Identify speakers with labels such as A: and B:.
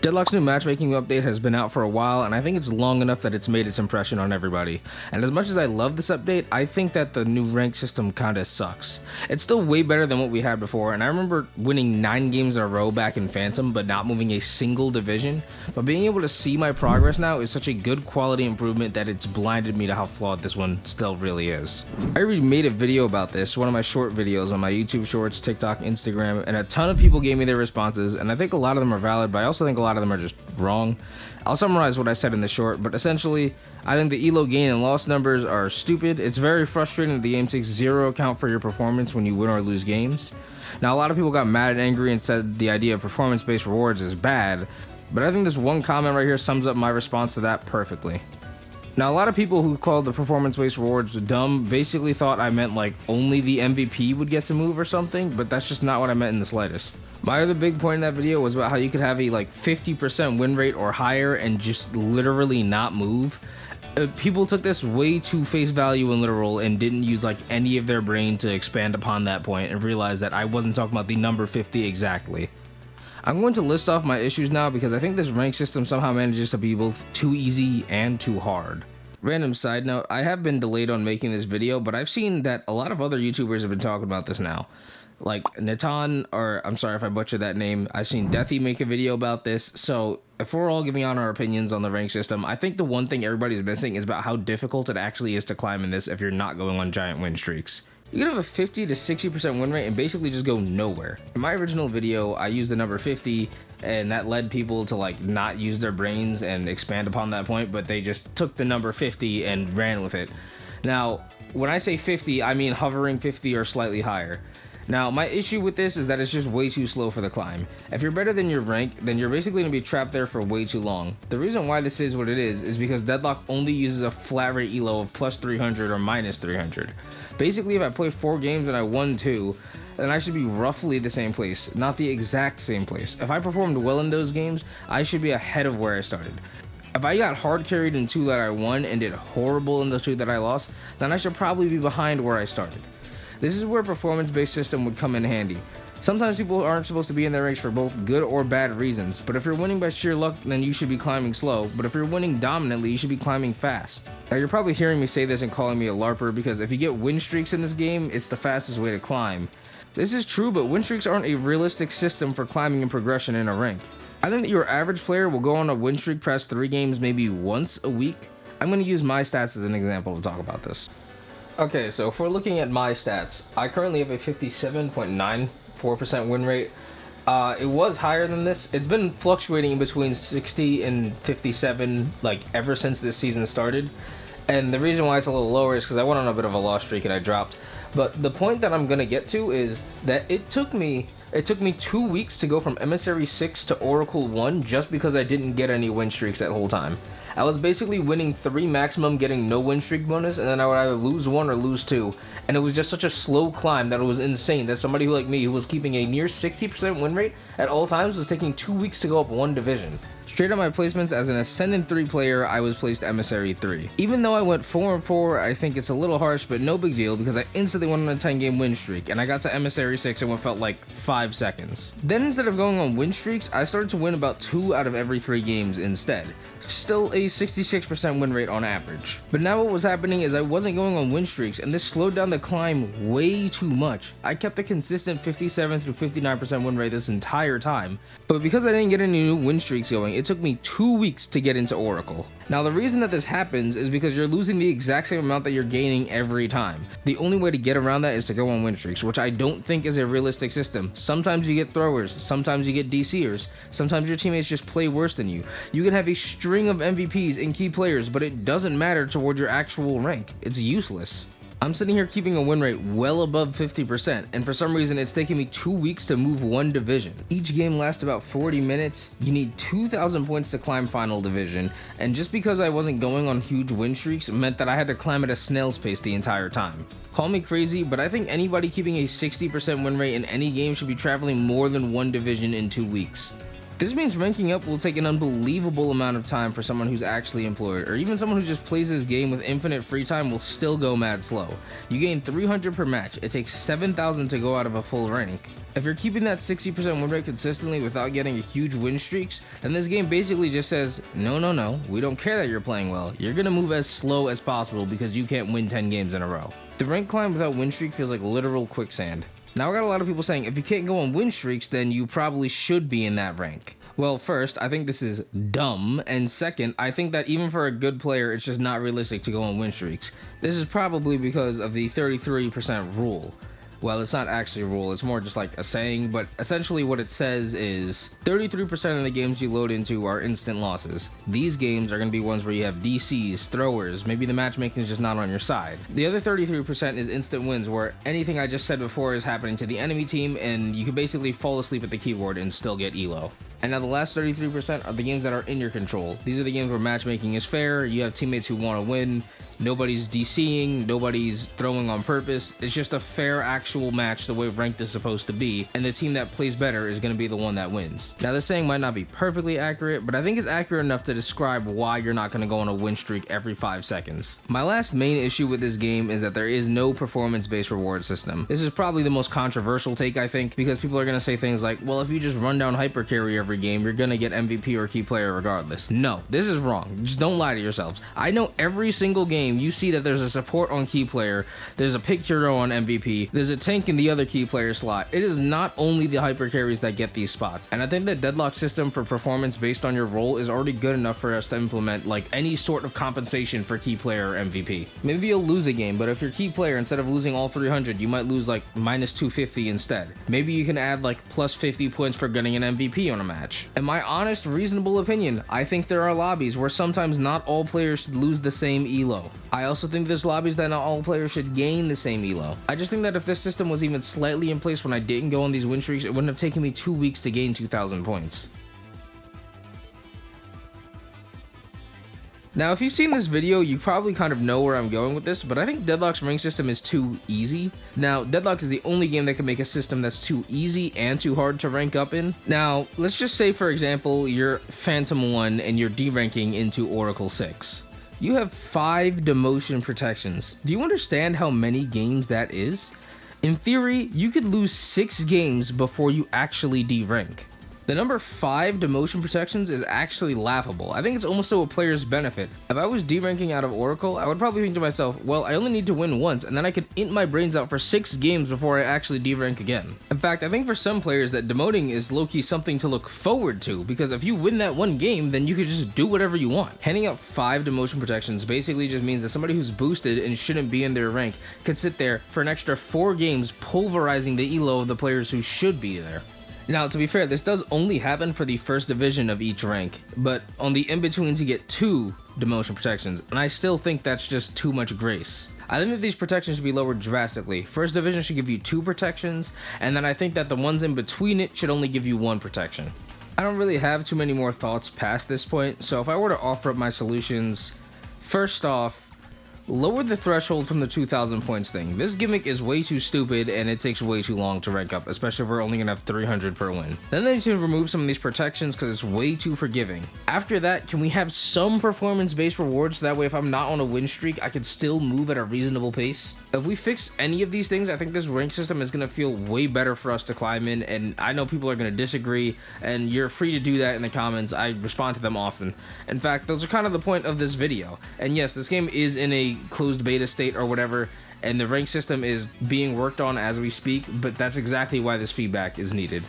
A: Deadlock's new matchmaking update has been out for a while, and I think it's long enough that it's made its impression on everybody. And as much as I love this update, I think that the new rank system kinda sucks. It's still way better than what we had before, and I remember winning 9 games in a row back in Phantom, but not moving a single division. But being able to see my progress now is such a good quality improvement that it's blinded me to how flawed this one still really is. I already made a video about this, one of my short videos on my YouTube Shorts, TikTok, Instagram, and a ton of people gave me their responses, and I think a lot of them are valid, but I also think a lot of them are just wrong. I'll summarize what I said in the short, but essentially, I think the elo gain and loss numbers are stupid. It's very frustrating that the game takes zero account for your performance when you win or lose games. Now, a lot of people got mad and angry and said the idea of performance-based rewards is bad, but I think this one comment right here sums up my response to that perfectly. Now, a lot of people who called the performance-based rewards dumb basically thought I meant like only the MVP would get to move or something, but that's just not what I meant in the slightest. My other big point in that video was about how you could have a like 50% win rate or higher and just literally not move. People took this way too face value and literal and didn't use like any of their brain to expand upon that point and realize that I wasn't talking about the number 50 exactly. I'm going to list off my issues now because I think this rank system somehow manages to be both too easy and too hard. Random side note, I have been delayed on making this video, but I've seen that a lot of other YouTubers have been talking about this now. Like Natan, or I'm sorry if I butchered that name, I've seen Deathy make a video about this, so if we're all giving out our opinions on the rank system, I think the one thing everybody's missing is about how difficult it actually is to climb in this if you're not going on giant win streaks. You can have a 50 to 60% win rate and basically just go nowhere. In my original video, I used the number 50, and that led people to like not use their brains and expand upon that point, but they just took the number 50 and ran with it. Now, when I say 50, I mean hovering 50 or slightly higher. Now, my issue with this is that it's just way too slow for the climb. If you're better than your rank, then you're basically going to be trapped there for way too long. The reason why this is what it is because Deadlock only uses a flat rate elo of plus 300 or minus 300. Basically, if I play 4 games and I won 2, then I should be roughly the same place, not the exact same place. If I performed well in those games, I should be ahead of where I started. If I got hard carried in 2 that I won and did horrible in the 2 that I lost, then I should probably be behind where I started. This is where a performance-based system would come in handy. Sometimes people aren't supposed to be in their ranks for both good or bad reasons, but if you're winning by sheer luck, then you should be climbing slow, but if you're winning dominantly, you should be climbing fast. Now, you're probably hearing me say this and calling me a LARPer because if you get win streaks in this game, it's the fastest way to climb. This is true, but win streaks aren't a realistic system for climbing and progression in a rank. I think that your average player will go on a win streak past 3 games maybe once a week. I'm going to use my stats as an example to talk about this. Okay, so if we're looking at my stats, I currently have a 57.94% win rate. It was higher than this. It's been fluctuating in between 60 and 57 like ever since this season started. And the reason why it's a little lower is because I went on a bit of a loss streak and I dropped. But the point that I'm going to get to is that it took me 2 weeks to go from Emissary 6 to Oracle 1 just because I didn't get any win streaks that whole time. I was basically winning 3 maximum, getting no win streak bonus, and then I would either lose 1 or lose 2. And it was just such a slow climb that it was insane that somebody who, like me, who was keeping a near 60% win rate at all times, was taking 2 weeks to go up 1 division. Straight up my placements as an Ascendant 3 player, I was placed Emissary 3. Even though I went 4-4, I think it's a little harsh, but no big deal because I instantly went on a 10-game win streak, and I got to Emissary 6 in what felt like 5 seconds. Then instead of going on win streaks, I started to win about 2 out of every 3 games instead. Still a 66% win rate on average. But now what was happening is I wasn't going on win streaks, and this slowed down the climb way too much. I kept a consistent 57 through 59% win rate this entire time, but because I didn't get any new win streaks going, it took me 2 weeks to get into Oracle. Now the reason that this happens is because you're losing the exact same amount that you're gaining every time. The only way to get around that is to go on win streaks, which I don't think is a realistic system. Sometimes you get throwers, sometimes you get DCers, sometimes your teammates just play worse than you. You can have a string of MVPs and key players, but it doesn't matter toward your actual rank. It's useless. I'm sitting here keeping a win rate well above 50%, and for some reason it's taking me 2 weeks to move 1 division. Each game lasts about 40 minutes, you need 2,000 points to climb final division, and just because I wasn't going on huge win streaks meant that I had to climb at a snail's pace the entire time. Call me crazy, but I think anybody keeping a 60% win rate in any game should be traveling more than 1 division in 2 weeks. This means ranking up will take an unbelievable amount of time for someone who's actually employed, or even someone who just plays this game with infinite free time will still go mad slow. You gain 300 per match, it takes 7,000 to go out of a full rank. If you're keeping that 60% win rate consistently without getting a huge win streaks, then this game basically just says, no, we don't care that you're playing well, you're gonna move as slow as possible because you can't win 10 games in a row. The rank climb without win streak feels like literal quicksand. Now I got a lot of people saying if you can't go on win streaks, then you probably should be in that rank. Well, first, I think this is dumb, and second, I think that even for a good player, it's just not realistic to go on win streaks. This is probably because of the 33% rule. Well, it's not actually a rule, it's more just like a saying, but essentially what it says is 33% of the games you load into are instant losses. These games are going to be ones where you have DCs, throwers, maybe the matchmaking is just not on your side. The other 33% is instant wins, where anything I just said before is happening to the enemy team, and you can basically fall asleep at the keyboard and still get elo. And now the last 33% are the games that are in your control. These are the games where matchmaking is fair, you have teammates who want to win, nobody's DCing, nobody's throwing on purpose. It's just a fair actual match the way ranked is supposed to be, and the team that plays better is going to be the one that wins. Now this saying might not be perfectly accurate, but I think it's accurate enough to describe why you're not going to go on a win streak every 5 seconds. My last main issue with this game is that there is no performance-based reward system. This is probably the most controversial take, I think, because people are going to say things like, well, if you just run down hyper carry every game, you're going to get MVP or key player regardless. No, this is wrong. Just don't lie to yourselves. I know every single game you see that there's a support on key player, there's a pick hero on MVP, there's a tank in the other key player slot. It is not only the hyper carries that get these spots, and I think that Deadlock system for performance based on your role is already good enough for us to implement like any sort of compensation for key player or MVP. Maybe you'll lose a game, but if you're key player, instead of losing all 300, you might lose like minus 250 instead. Maybe you can add like plus 50 points for getting an MVP on a match. In my honest, reasonable opinion, I think there are lobbies where sometimes not all players should lose the same elo. I also think there's lobbies that not all players should gain the same elo. I just think that if this system was even slightly in place when I didn't go on these win streaks, it wouldn't have taken me 2 weeks to gain 2,000 points. Now, if you've seen this video, you probably kind of know where I'm going with this, but I think Deadlock's rank system is too easy. Now, Deadlock is the only game that can make a system that's too easy and too hard to rank up in. Now, let's just say, for example, you're Phantom 1 and you're deranking into Oracle 6. You have 5 demotion protections. Do you understand how many games that is? In theory, you could lose 6 games before you actually derank. The number 5 demotion protections is actually laughable. I think it's almost to a player's benefit. If I was deranking out of Oracle, I would probably think to myself, well, I only need to win once, and then I could int my brains out for 6 games before I actually derank again. In fact, I think for some players that demoting is low-key something to look forward to, because if you win that one game, then you could just do whatever you want. Handing out 5 demotion protections basically just means that somebody who's boosted and shouldn't be in their rank could sit there for an extra 4 games pulverizing the elo of the players who should be there. Now, to be fair, this does only happen for the first division of each rank, but on the in-betweens you get 2 demotion protections, and I still think that's just too much grace. I think that these protections should be lowered drastically. First division should give you 2 protections, and then I think that the ones in between it should only give you 1 protection. I don't really have too many more thoughts past this point, so if I were to offer up my solutions, first off, lower the threshold from the 2,000 points thing. This gimmick is way too stupid and it takes way too long to rank up, especially if we're only gonna have 300 per win. Then they need to remove some of these protections because it's way too forgiving. After that, can we have some performance-based rewards so that way if I'm not on a win streak, I can still move at a reasonable pace? If we fix any of these things, I think this rank system is gonna feel way better for us to climb in, and I know people are gonna disagree, and you're free to do that in the comments. I respond to them often. In fact, those are kind of the point of this video. And yes, this game is in a closed beta state or whatever, and the rank system is being worked on as we speak, but that's exactly why this feedback is needed.